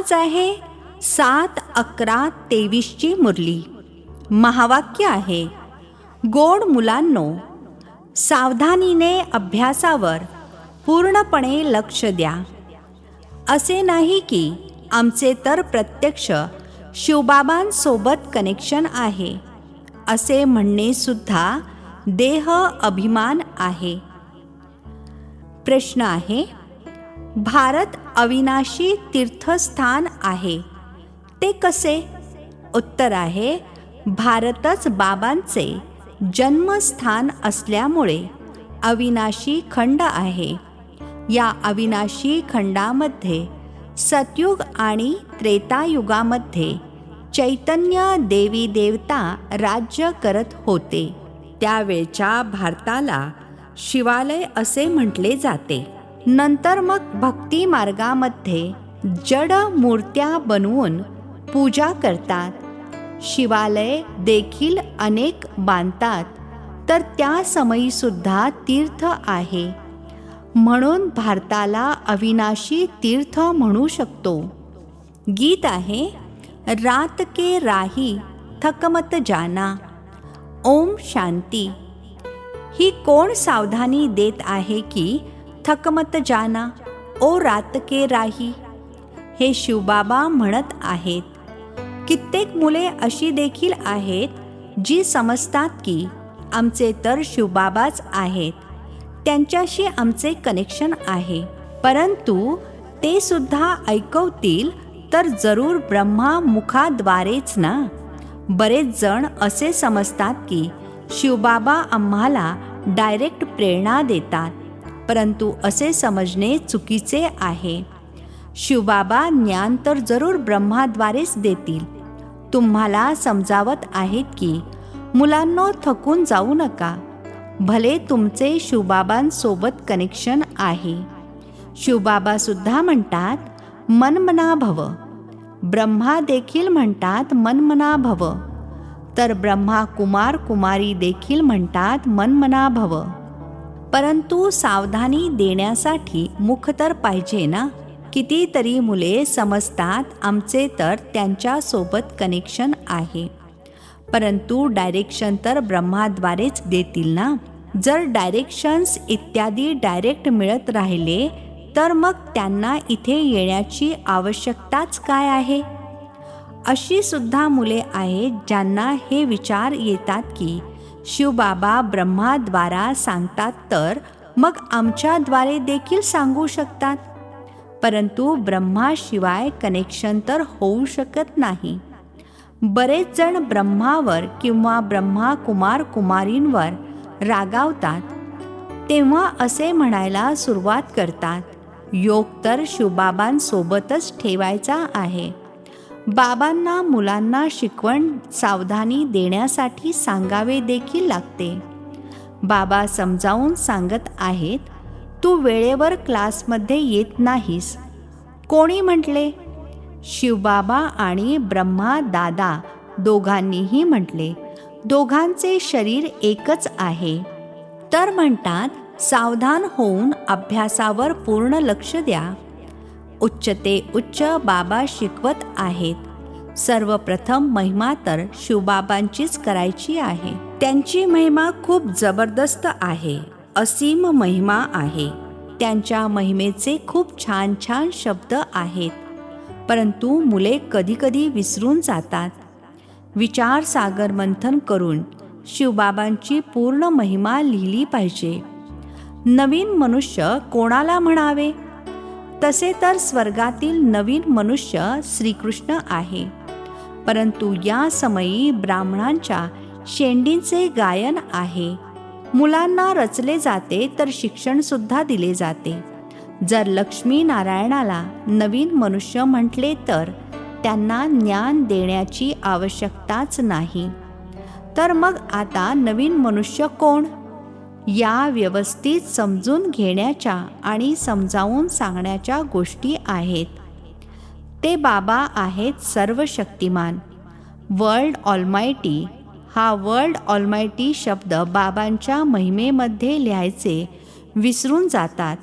आज आहे 7/11/23ची मुरली. महावाक्य आहे, गोड मुलांनो, सावधानीने अभ्यासावर पूर्णपणे लक्ष द्या. असे नाही की आमचे तर प्रत्यक्ष शिवबाबांसोबत कनेक्शन आहे असे म्हणणे सुद्धा देह अभिमान आहे. प्रश्न आहे, भारत अविनाशी तीर्थस्थान आहे ते कसे? उत्तर आहे, भारतच बाबांचे जन्मस्थान असल्यामुळे अविनाशी खंड आहे. या अविनाशी खंडामध्ये सतयुग आणि त्रेतायुगामध्ये चैतन्य देवी देवता राज्य करत होते. त्यावेळच्या भारताला शिवालय असे म्हटले जाते. नंतर मग भक्ती मार्गामध्ये जड मूर्त्या बनवून पूजा करतात. शिवालय देखील अनेक बांधतात, तर त्या समयी सुद्धा तीर्थ आहे. म्हणून भारताला अविनाशी तीर्थ म्हणू शकतो. गीत आहे, रात के राही थकमत जाना. ओम शांती. ही कोण सावधानी देत आहे की थकमत जाना ओ रात के राही? हे शिवबाबा म्हणत आहेत. कित्येक मुले अशी देखील आहेत जी समजतात की आमचे तर शिवबाबाच आहेत, त्यांच्याशी आमचे कनेक्शन आहे. परंतु ते सुद्धा ऐकवतील तर जरूर ब्रह्मा मुखाद्वारेच ना. बरेच जण असे समजतात की शिवबाबा आम्हाला डायरेक्ट प्रेरणा देतात, परंतु असे समजणे चुकीचे आहे. शिवबाबा ज्ञान तर जरूर ब्रह्माद्वारेच देतील. तुम्हाला समजावत आहेत की मुलांनो, थकून जाऊ नका. भले तुमचे शिवबाबांसोबत कनेक्शन आहे. शिवबाबा सुद्धा म्हणतात मनमना भव. ब्रह्मा देखील म्हणतात मनमना भव. तर ब्रह्मा कुमार कुमारी देखील म्हणतात मनमना भव. परंतु सावधानी देण्यासाठी मुख तर पाहिजे ना. कितीतरी मुले समजतात आमचे तर त्यांच्यासोबत कनेक्शन आहे, परंतु डायरेक्शन तर ब्रह्माद्वारेच देतील ना. जर डायरेक्शन्स इत्यादी डायरेक्ट मिळत राहिले तर मग त्यांना इथे येण्याची आवश्यकताच काय आहे? अशी सुद्धा मुले आहेत ज्यांना हे विचार येतात की शिवबाबा ब्रह्माद्वारा सांगतात तर मग आमच्याद्वारे देखील सांगू शकतात. परंतु ब्रह्माशिवाय कनेक्शन तर होऊ शकत नाही. बरेच जण ब्रह्मावर किंवा ब्रह्मा कुमार कुमारींवर रागावतात. तेव्हा असे म्हणायला सुरुवात करतात, योग तर शिवबाबांसोबतच ठेवायचा आहे. बाबांना मुलांना शिकवण सावधानी देण्यासाठी सांगावे देखील लागते. बाबा समजावून सांगत आहेत, तू वेळेवर क्लासमध्ये येत नाहीस. कोणी म्हटले? शिवबाबा आणि ब्रह्मा दादा दोघांनीही म्हटले. दोघांचे शरीर एकच आहे. तर म्हणतात सावधान होऊन अभ्यासावर पूर्ण लक्ष द्या. उच्च ते उच्च बाबा शिकवत आहेत. सर्वप्रथम महिमा तर शिवबाबांचीच करायची आहे. त्यांची महिमा खूप जबरदस्त आहे. असीम महिमा आहे. त्यांच्या महिमेचे खूप छान छान शब्द आहेत. परंतु मुले कधीकधी विसरून जातात. विचार सागर मंथन करून शिवबाबांची पूर्ण महिमा लिहिली पाहिजे. नवीन मनुष्य कोणाला म्हणावे? तसे तर स्वर्गातील नवीन मनुष्य श्रीकृष्ण आहे. परंतु या समयी ब्राह्मणांच्या शेंडींचे गायन आहे. मुलांना रचले जाते तर शिक्षण सुद्धा दिले जाते. जर लक्ष्मी नारायणाला नवीन मनुष्य म्हटले तर त्यांना ज्ञान देण्याची आवश्यकताच नाही. तर मग आता नवीन मनुष्य कोण? या व्यवस्थित समजून घेण्याच्या आणि समजावून सांगण्याच्या गोष्टी आहेत. ते बाबा आहेत सर्व शक्तिमान. वर्ल्ड ऑलमायटी. हा वर्ल्ड ऑलमायटी शब्द बाबांच्या महिमेमध्ये लिहायचे विसरून जातात.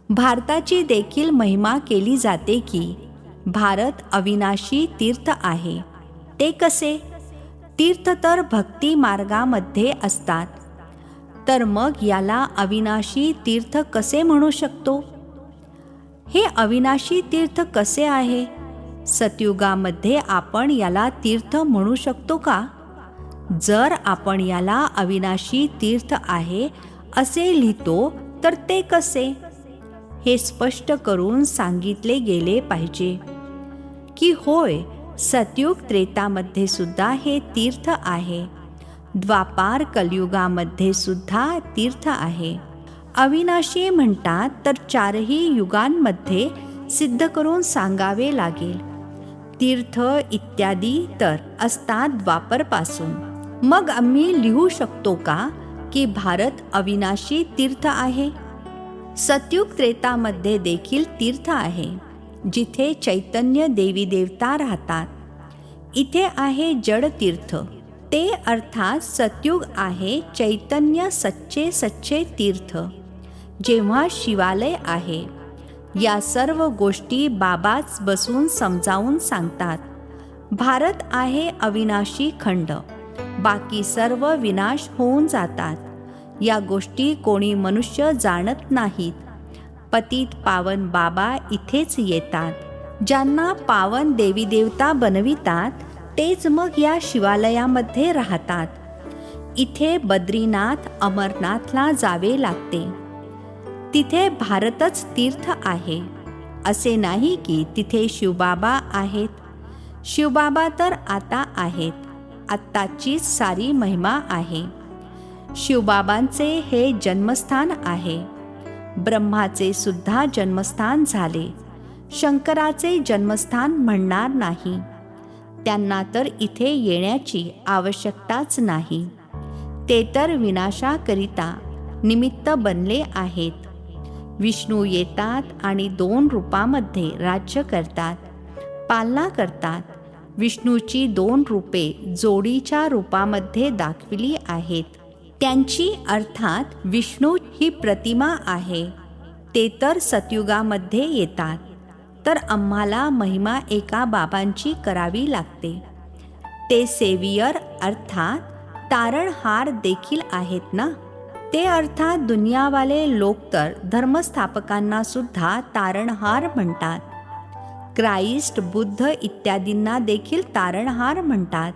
भारताची देखील महिमा केली जाते की भारत अविनाशी तीर्थ आहे. ते कसे? तीर्थ तर भक्ती मार्गामध्ये असतात, तर मग याला अविनाशी तीर्थ कसे म्हणू शकतो? हे अविनाशी तीर्थ कसे आहे? सतयुगामध्ये आपण याला तीर्थ म्हणू शकतो का? जर आपण याला अविनाशी तीर्थ आहे असे लिहितो तर ते कसे? हे स्पष्ट करून सांगितले गेले पाहिजे की होय, सतयुग त्रेतामध्ये सुद्धा हे तीर्थ आहे, द्वापार कलयुगामध्ये सुद्धा तीर्थ आहे. अविनाशी म्हणतात तर चारही युगांमध्ये सिद्ध करून सांगावे लागेल. तीर्थ इत्यादी तर असतात द्वापरपासून. मग आम्ही लिहू शकतो का की भारत अविनाशी तीर्थ आहे? सतयुग त्रेतामध्ये देखील तीर्थ आहे, जिथे चैतन्य देवी देवता राहतात. इथे आहे जड तीर्थ, ते अर्थात सतयुग आहे चैतन्य सच्चे तीर्थ, जेव्हा शिवालय आहे. या सर्व गोष्टी बाबाच बसून समजावून सांगतात. भारत आहे अविनाशी खंड, बाकी सर्व विनाश होऊन जातात. या गोष्टी कोणी मनुष्य जाणत नाहीत. पतित पावन बाबा इथेच येतात. ज्यांना पावन देवी देवता बनवितात तेच मग या शिवालयामध्ये राहतात. इथे बद्रीनाथ अमरनाथला जावे लागते. तिथे भारतच तीर्थ आहे. असे नाही की तिथे शिवबाबा आहेत. शिवबाबा तर आता आहेत. आत्ताचीच सारी महिमा आहे. शिवबाबांचे हे जन्मस्थान आहे. ब्रह्माचे सुद्धा जन्मस्थान झाले. शंकराचे जन्मस्थान म्हणणार नाही. त्यांना तर इथे येण्याची आवश्यकताच नाही. ते तर विनाशाकरिता निमित्त बनले आहेत. विष्णू येतात आणि 2 रूपामध्ये राज्य करतात, पालना करतात. विष्णूची 2 रूपे जोडीच्या रूपामध्ये दाखविली आहेत. त्यांची अर्थात विष्णू ही प्रतिमा आहे. ते तर सतयुगामध्ये येतात, तर आम्हाला महिमा एका बाबांची करावी लागते. ते सेवियर अर्थात तारणहार देखील आहेत ना. ते अर्थात दुनियावाले लोक तर धर्मस्थापकांना सुद्धा तारणहार म्हणतात. क्राइस्ट, बुद्ध इत्यादींना देखील तारणहार म्हणतात.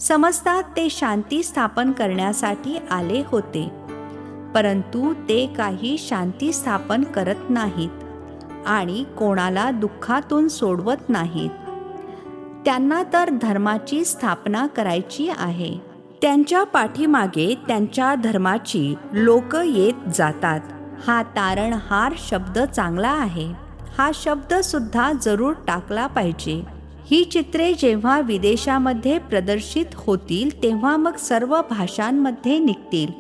समजतात ते शांती स्थापन करण्यासाठी आले होते, परंतु ते काही शांती स्थापन करत नाहीत आणि कोणाला दुःखातून सोडवत नाहीत. त्यांना तर धर्माची स्थापना करायची आहे. त्यांच्या पाठीमागे त्यांच्या धर्माची लोक येत जातात. हा तारणहार शब्द चांगला आहे. हा शब्द सुद्धा जरूर टाकला पाहिजे. ही चित्रे जेव्हा विदेशामध्ये प्रदर्शित होतील तेव्हा मग सर्व भाषांमध्ये निघतील.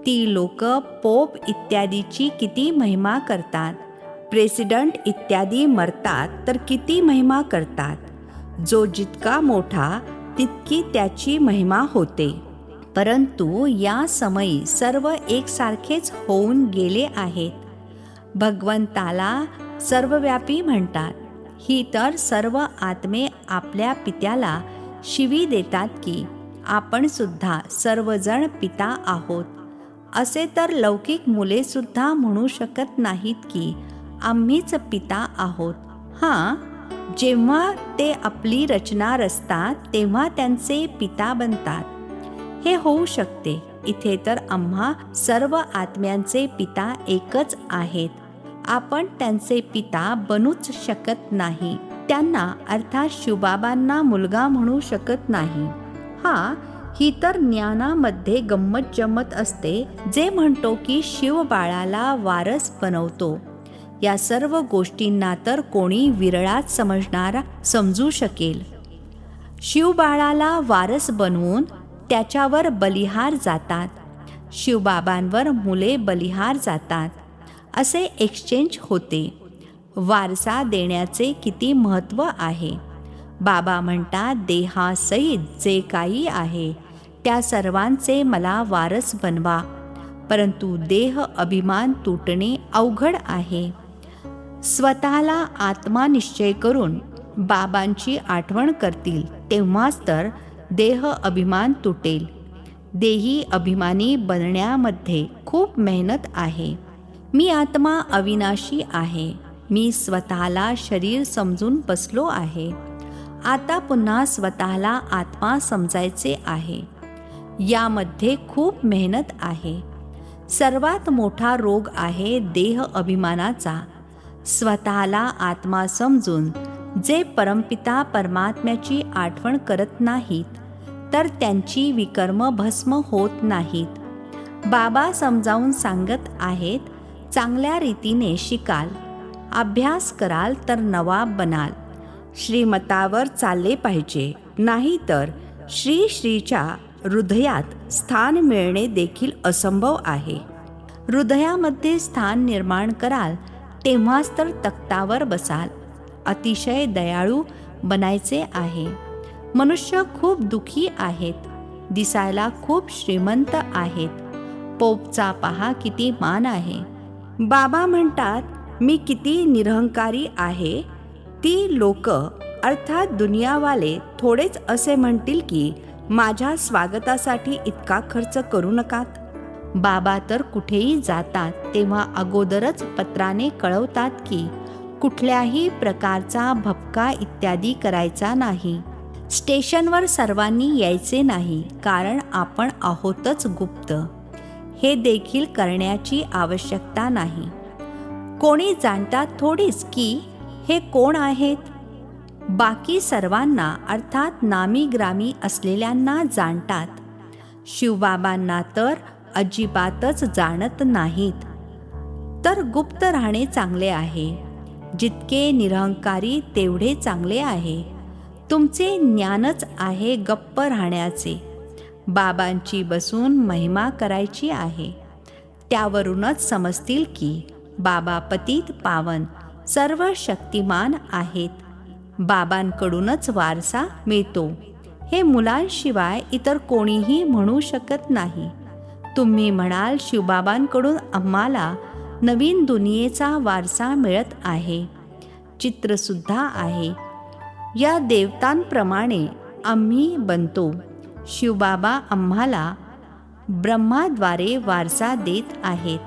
ती लोक पोप इत्यादीची किती महिमा करतात. प्रेसिडेंट इत्यादी मरतात तर किती महिमा करतात. जो जितका मोठा तितकी त्याची महिमा होते. परंतु या समयी सर्व एकसारखेच होऊन गेले आहेत. भगवंताला सर्वव्यापी म्हणतात. ही तर सर्व आत्मे आपल्या पित्याला शिवी देतात की आपण सुद्धा सर्वजण पिता आहोत. असे तर लौकिक मुले सुद्धा म्हणू शकत नाहीत की आम्हीच पिता आहोत. हां, जेव्हा ते आपली रचना रचतात तेव्हा त्यांचे पिता बनतात. हे होऊ शकते. इथे तर आम्हा सर्व आत्म्यांचे पिता एकच आहेत. आपण त्यांचे पिता बनूच शकत नाही. त्यांना अर्थात शिवबाबांना मुलगा म्हणू शकत नाही. ही तर ज्ञानामध्ये गंमत जमत असते. जे म्हणतो की शिव बाळाला वारस बनवतो. या सर्व गोष्टींना तर कोणी विरळात समजणारा समजू शकेल. शिवबाळाला वारस बनवून त्याच्यावर बलिहार जातात. शिवबाबांवर मुले बलिहार जातात. असे एक्सचेंज होते. वारसा देण्याचे किती महत्त्व आहे. बाबा म्हणतात, देहासहित जे काही आहे त्या सर्वांचे मला वारस बनवा. परंतु देह अभिमान तुटणे अवघड आहे. स्वतःला आत्मा निश्चय करून बाबांची आठवण करतील तेव्हाच तर देह अभिमान तुटेल. देही अभिमानी बनण्यामध्ये खूप मेहनत आहे. मी आत्मा अविनाशी आहे. मी स्वतःला शरीर समजून बसलो आहे. आता पुन्हा स्वतःला आत्मा समजायचे आहे. यामध्ये खूप मेहनत आहे. सर्वात मोठा रोग आहे देह अभिमानाचा. स्वतःला आत्मा समजून जे परमपिता परमात्म्याची आठवण करत नाहीत तर त्यांची विकर्म भस्म होत नाहीत. बाबा समजावून सांगत आहेत, चांगल्या रीतीने शिकाल, अभ्यास कराल तर नवाब बनाल. श्रीमतावर चालले पाहिजे, नाहीतर श्री श्रीच्या हृदयात स्थान मिळणे देखील असंभव आहे. हृदयामध्ये स्थान निर्माण कराल तेव्हाच तर तख्तावर बसाल. अतिशय दयाळू बनायचे आहे. मनुष्य खूप दुःखी आहेत. दिसायला खूप श्रीमंत आहेत. पोपचा पहा किती मान आहे. बाबा म्हणतात, मी किती निरहंकारी आहे. ती लोक अर्थात दुनियावाले थोडेच असे म्हणतील की माझ्या स्वागतासाठी इतका खर्च करू नकात. बाबा तर कुठेही जातात तेव्हा अगोदरच पत्राने कळवतात की कुठल्याही प्रकारचा भपका इत्यादी करायचा नाही. स्टेशनवर सर्वांनी यायचे नाही, कारण आपण आहोतच गुप्त. हे देखील करण्याची आवश्यकता नाही. कोणी जाणतात थोडीच की हे कोण आहेत. बाकी सर्वांना अर्थात नामी ग्रामी असलेल्यांना जाणतात. शिवबाबांना तर अजिबातच जाणत नाहीत. तर गुप्त राहणे चांगले आहे. जितके निरहंकारी तेवढे चांगले आहे. तुमचे ज्ञानच आहे गप्प राहण्याचे. बाबांची बसून महिमा करायची आहे. त्यावरूनच समजतील की बाबा पतित पावन सर्व शक्तिमान आहेत. बाबांकडूनच वारसा मिळतो हे मुलांशिवाय इतर कोणीही म्हणू शकत नाही. तुम्ही म्हणाल शिवबाबांकडून आम्हाला नवीन दुनियेचा वारसा मिळत आहे. चित्रसुद्धा आहे. या देवतांप्रमाणे आम्ही बनतो. शिवबाबा आम्हाला ब्रह्माद्वारे वारसा देत आहेत.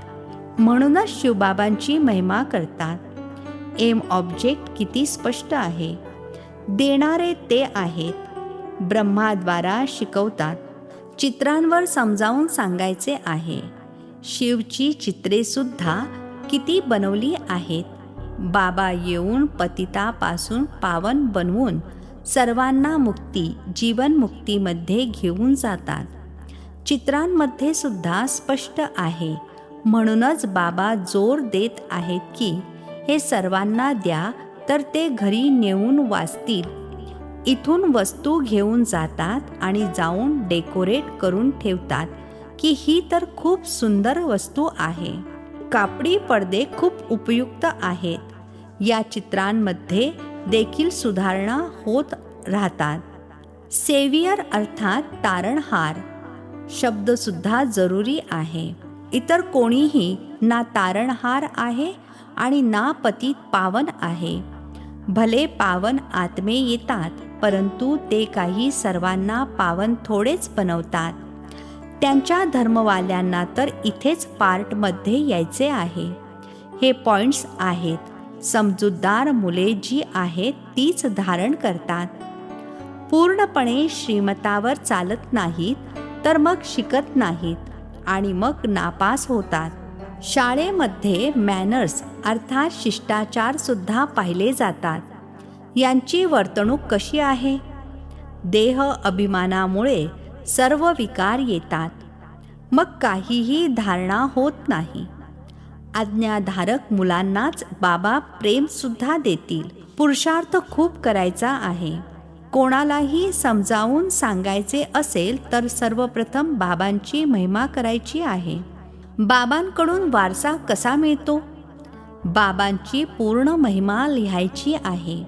म्हणूनच शिवबाबांची महिमा करतात. एम ऑब्जेक्ट किती स्पष्ट आहे. देणारे ते आहेत. ब्रह्माद्वारा शिकवतात. चित्रांवर समजावून सांगायचे आहे. शिवची चित्रेसुद्धा किती बनवली आहेत. बाबा येऊन पतितापासून पावन बनवून सर्वांना मुक्ती जीवनमुक्तीमध्ये घेऊन जातात. चित्रांमध्ये सुद्धा स्पष्ट आहे. म्हणूनच बाबा जोर देत आहेत की हे सर्वांना द्या तर ते घरी नेऊन वाचतील. इथून वस्तू घेऊन जातात आणि जाऊन डेकोरेट करून ठेवतात की ही तर खूप सुंदर वस्तू आहे. कापडी पडदे खूप उपयुक्त आहेत. या चित्रांमध्ये देखील सुधारणा होत राहतात. सेवियर अर्थात तारणहार शब्दसुद्धा जरुरी आहे. इतर कोणीही ना तारणहार आहे आणि ना पतित पावन आहे. भले पावन आत्मे येतात, परंतु ते काही सर्वांना पावन थोडेच बनवतात. त्यांच्या धर्मवाल्यांना तर इथेच पार्टमध्ये यायचे आहे. हे पॉइंट्स आहेत. समजूतदार मुले जी आहेत तीच धारण करतात. पूर्णपणे श्रीमतावर चालत नाहीत तर मग शिकत नाहीत आणि मग नापास होतात. शाळेमध्ये मॅनर्स अर्थात शिष्टाचार सुद्धा पाहिले जातात. यांची वर्तणूक कशी आहे? देह अभिमानामुळे सर्व विकार येतात. मग काहीही धारणा होत नाही. आज्ञाधारक मुलांनाच बाबा प्रेम सुद्धा देतील. पुरुषार्थ खूप करायचा आहे. कोणालाही समजावून सांगायचे असेल तर सर्वप्रथम बाबांची महिमा करायची आहे. बाबांकडून वारसा कसा मिळतो? बाबांची पूर्ण महिमा लिहायची आहे.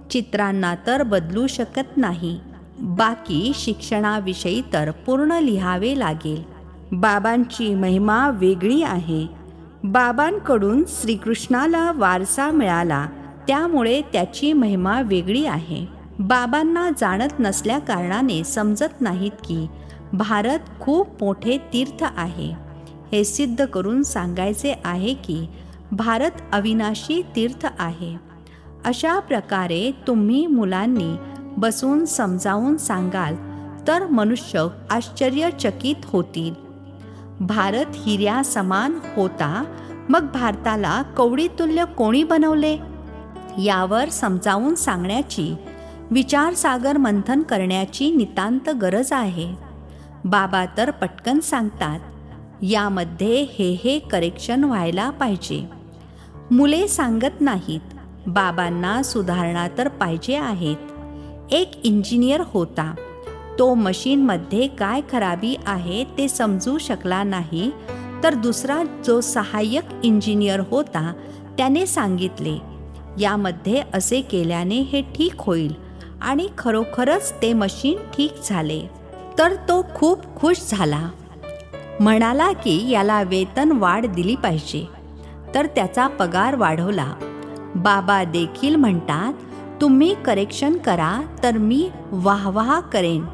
चित्रांना तर बदलू शकत नाही. बाकी शिक्षणाविषयी तर पूर्ण लिहावे लागेल. बाबांची महिमा वेगळी आहे. बाबांकडून श्रीकृष्णाला वारसा मिळाला, त्यामुळे त्याची महिमा वेगळी आहे. बाबांना जाणत नसल्या कारणाने समजत नाहीत की भारत खूप मोठे तीर्थ आहे. हे सिद्ध करून सांगायचे आहे की भारत अविनाशी तीर्थ आहे. अशा प्रकारे तुम्ही मुलांनी बसून समजावून सांगाल तर मनुष्य आश्चर्यचकित होतील. भारत हिऱ्या समान होता, मग भारताला कवडीतुल्य कोणी बनवले? यावर समजावून सांगण्याची, विचारसागर मंथन करण्याची नितांत गरज आहे. बाबा तर पटकन सांगतात, यामध्ये हे करेक्शन व्हायला पाहिजे. मुले सांगत नाहीत. बाबांना सुधारणा तर पाहिजे आहेत. एक इंजिनियर होता. तो मशीनमध्ये काय खराबी आहे ते समजू शकला नाही, तर दुसरा जो सहाय्यक इंजिनियर होता त्याने सांगितले, यामध्ये असे केल्याने हे ठीक होईल, आणि खरोखरच ते मशीन ठीक झाले. तर तो खूप खुश झाला. म्हणाला की याला वेतन वाढ दिली पाहिजे. तर त्याचा पगार वाढवला. बाबा देखील म्हणतात, तुम्ही करेक्शन करा तर मी वाहवाह करेन.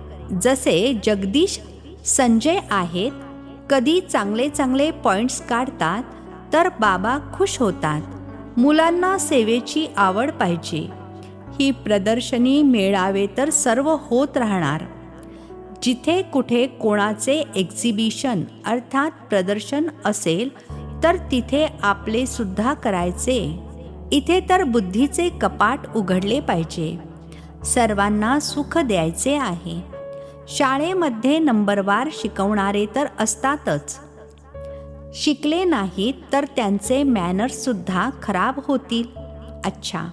जसे जगदीश संजय आहेत, कधी चांगले चांगले पॉइंट्स काढतात तर बाबा खुश होतात. मुलांना सेवेची आवड पाहिजे. ही प्रदर्शनी मेळावे तर सर्व होत राहणार. जिथे कुठे कोणाचे एक्झिबिशन अर्थात प्रदर्शन असेल तर तिथे आपले सुद्धा करायचे. इथे तर बुद्धीचे कपाट उघडले पाहिजे. सर्वांना सुख द्यायचे आहे. शाळेमध्ये नंबरवार शिकवणारे तर असतातच. शिकले नाहीत तर त्यांचे मॅनर्स सुद्धा खराब होतील. अच्छा,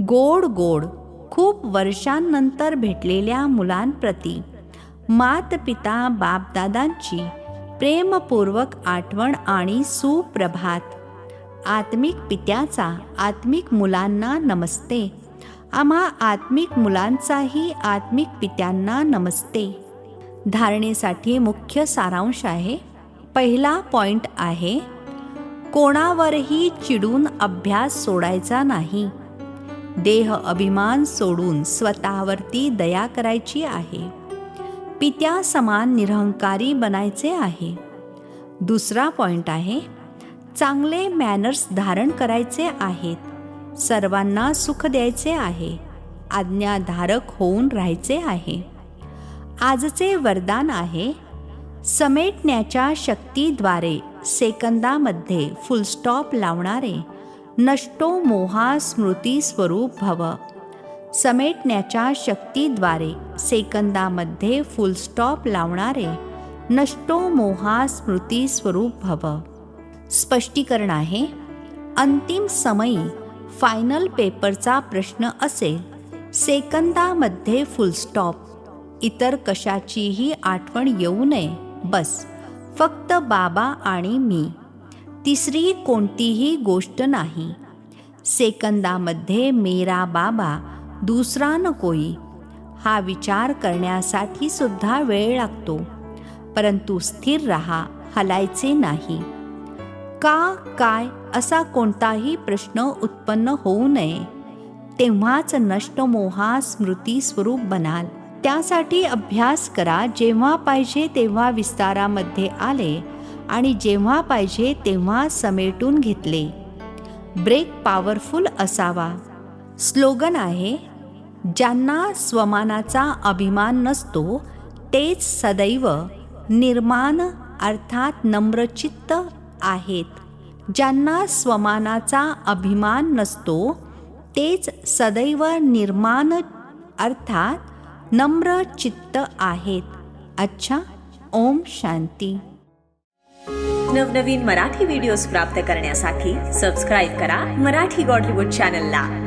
गोड गोड खूप वर्षांनंतर भेटलेल्या मुलांप्रती मातपिता बापदादांची प्रेमपूर्वक आठवण आणि सुप्रभात. आत्मिक पित्याचा आत्मिक मुलांना नमस्ते. आम्हा आत्मिक मुलांचाही आत्मिक पित्यांना नमस्ते. धारणेसाठी मुख्य सारांश आहे. पहिला पॉइंट आहे, कोणावरही चिडून अभ्यास सोडायचा नाही. देह अभिमान सोडून स्वतःवरती दया करायची आहे. पित्या समान निरहंकारी बनायचे आहे. दुसरा पॉइंट आहे, चांगले मॅनर्स धारण करायचे आहेत. सर्वांना सुख द्यायचे आहे. आज्ञाधारक होऊन राहायचे आहे. आजचे वरदान आहे, समेटण्याच्या शक्तीद्वारे सेकंदामध्ये फुलस्टॉप लावणारे नष्टो मोहा स्मृती स्वरूप भव. समेटण्याच्या शक्तीद्वारे सेकंदामध्ये फुलस्टॉप लावणारे नष्टो मोहा स्मृती स्वरूप भव. स्पष्टीकरण आहे, अंतिम समयी फायनल पेपरचा प्रश्न असेल, सेकंदामध्ये फुलस्टॉप. इतर कशाचीही आठवण येऊ नये. बस फक्त बाबा आणि मी. तिसरी कोणतीही गोष्ट नाही. सेकंदामध्ये मेरा बाबा दूसरा न कोई. हा विचार करण्यासाठी सुद्धा वेळ लागतो. परंतु स्थिर रहा, हलायचे नाही. का, काय असा कोणताही प्रश्न उत्पन्न होऊ नये. तेव्हाच नष्टमोहा स्मृती स्वरूप बनाल. त्यासाठी अभ्यास करा. जेव्हा पाहिजे तेव्हा विस्तारामध्ये आले आणि जेव्हा पाहिजे तेव्हा समेटून घेतले. ब्रेक पॉवरफुल असावा. स्लोगन आहे, ज्यांना स्वमानाचा अभिमान नसतो तेच सदैव निर्माण अर्थात नम्रचित्त आहेत. ज्यांना स्वमानाचा अभिमान नसतो तेच सदैव निर्माण अर्थात नम्र चित्त आहेत. अच्छा, ओम शांती. नवनवीन मराठी व्हिडिओज प्राप्त करण्यासाठी सबस्क्राईब करा मराठी गॉड रिपोर्ट चॅनलला.